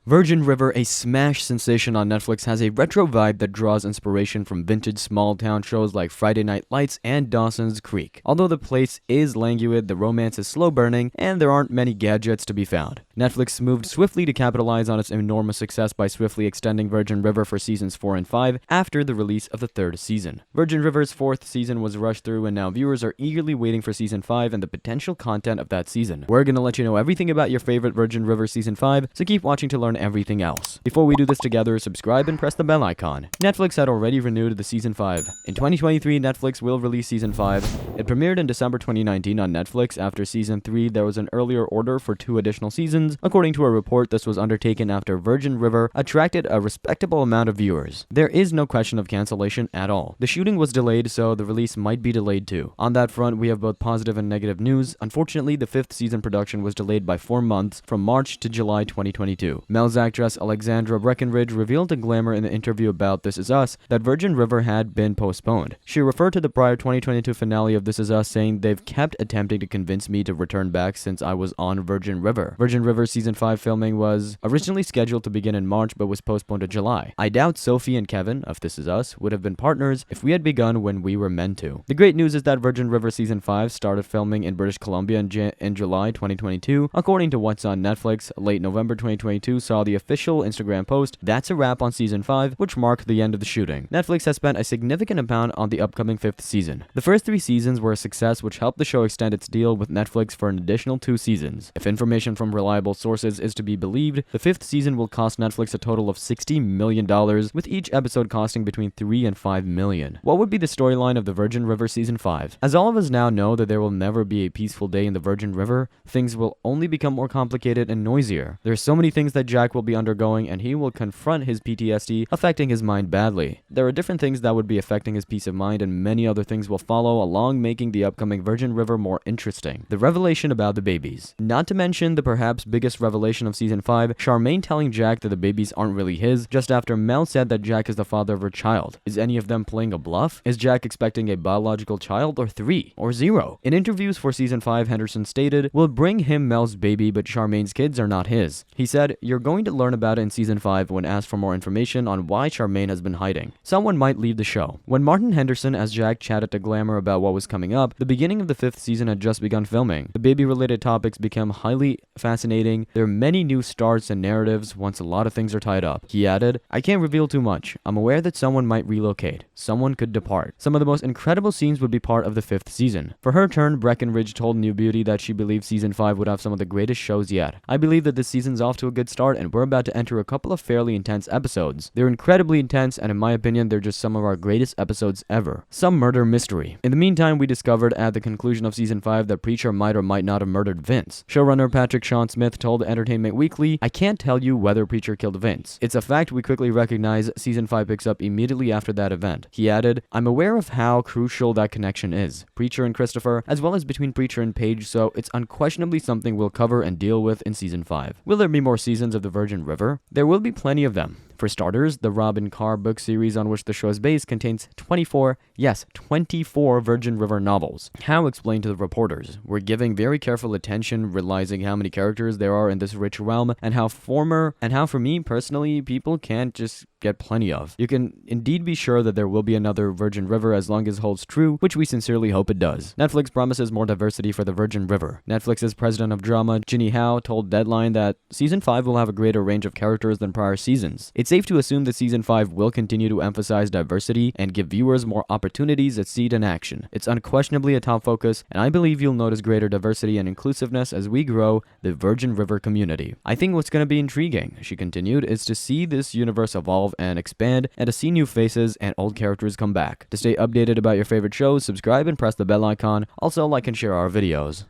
Virgin River, a smash sensation on Netflix, has a retro vibe that draws inspiration from vintage small-town shows like Friday Night Lights and Dawson's Creek. Although the place is languid, the romance is slow-burning, and there aren't many gadgets to be found. Netflix moved swiftly to capitalize on its enormous success by swiftly extending Virgin River for seasons 4 and 5 after the release of the third season. Virgin River's fourth season was rushed through, and now viewers are eagerly waiting for season 5 and the potential content of that season. We're gonna let you know everything about your favorite Virgin River season 5, so keep watching to learn everything else. Before we do this together, subscribe and press the bell icon. Netflix had already renewed the season 5. In 2023, Netflix will release season 5. It premiered in December 2019 on Netflix. After season 3, there was an earlier order for 2 additional seasons. According to a report, this was undertaken after Virgin River attracted a respectable amount of viewers. There is no question of cancellation at all. The shooting was delayed, so the release might be delayed too. On that front, we have both positive and negative news. Unfortunately, the 5th season production was delayed by 4 months from March to July 2022. Mel's actress Alexandra Breckenridge revealed to Glamour in an interview about This Is Us that Virgin River had been postponed. She referred to the prior 2022 finale of This Is Us, saying, "They've kept attempting to convince me to return back since I was on Virgin River." Virgin River season 5 filming was originally scheduled to begin in March but was postponed to July. "I doubt Sophie and Kevin of This Is Us would have been partners if we had begun when we were meant to." The great news is that Virgin River season 5 started filming in British Columbia in July 2022. According to what's on Netflix, late November 2022 saw the official Instagram post, "That's a wrap on season 5, which marked the end of the shooting." Netflix has spent a significant amount on the upcoming 5th season. The first 3 seasons were a success, which helped the show extend its deal with Netflix for an additional 2 seasons. If information from reliable sources is to be believed, the 5th season will cost Netflix a total of $60 million, with each episode costing between $3 and $5 million. What would be the storyline of the Virgin River season 5? As all of us now know that there will never be a peaceful day in the Virgin River, things will only become more complicated and noisier. There are so many things that Jack will be undergoing, and he will confront his PTSD, affecting his mind badly. There are different things that would be affecting his peace of mind, and many other things will follow along, making the upcoming Virgin River more interesting. The revelation about the babies. Not to mention the perhaps biggest revelation of season 5, Charmaine telling Jack that the babies aren't really his, just after Mel said that Jack is the father of her child. Is any of them playing a bluff? Is Jack expecting a biological child, or 3, or 0? In interviews for season 5, Henderson stated, "We'll bring him Mel's baby, but Charmaine's kids are not his." He said, "You're going to learn about it in season 5 when asked for more information on why Charmaine has been hiding. Someone might leave the show." When Martin Henderson as Jack chatted to Glamour about what was coming up, the beginning of the 5th season had just begun filming. The baby-related topics become highly fascinating. There are many new starts and narratives once a lot of things are tied up. He added, "I can't reveal too much. I'm aware that someone might relocate. Someone could depart. Some of the most incredible scenes would be part of the 5th season." For her turn, Breckenridge told New Beauty that she believed season 5 would have some of the greatest shows yet. "I believe that this season's off to a good start, and we're about to enter a couple of fairly intense episodes. They're incredibly intense, and in my opinion, they're just some of our greatest episodes ever. Some murder mystery." In the meantime, we discovered at the conclusion of season 5 that Preacher might or might not have murdered Vince. Showrunner Patrick Sean Smith told Entertainment Weekly, "I can't tell you whether Preacher killed Vince. It's a fact we quickly recognize. Season 5 picks up immediately after that event." He added, "I'm aware of how crucial that connection is. Preacher and Christopher, as well as between Preacher and Paige, so it's unquestionably something we'll cover and deal with in season 5. Will there be more seasons of the Virgin River? There will be plenty of them. For starters, the Robin Carr book series on which the show is based contains 24 Virgin River novels. Howe explained to the reporters, "We're giving very careful attention, realizing how many characters there are in this rich realm, and how for me personally, people can't just get plenty of. You can indeed be sure that there will be another Virgin River as long as it holds true, which we sincerely hope it does." Netflix promises more diversity for the Virgin River. Netflix's president of drama, Ginny Howe, told Deadline that season 5 will have a greater range of characters than prior seasons. "It's safe to assume that season 5 will continue to emphasize diversity and give viewers more opportunities at see it in action. It's unquestionably a top focus, and I believe you'll notice greater diversity and inclusiveness as we grow the Virgin River community. I think what's going to be intriguing," she continued, "is to see this universe evolve and expand, and to see new faces and old characters come back." To stay updated about your favorite shows, subscribe and press the bell icon. Also, like and share our videos.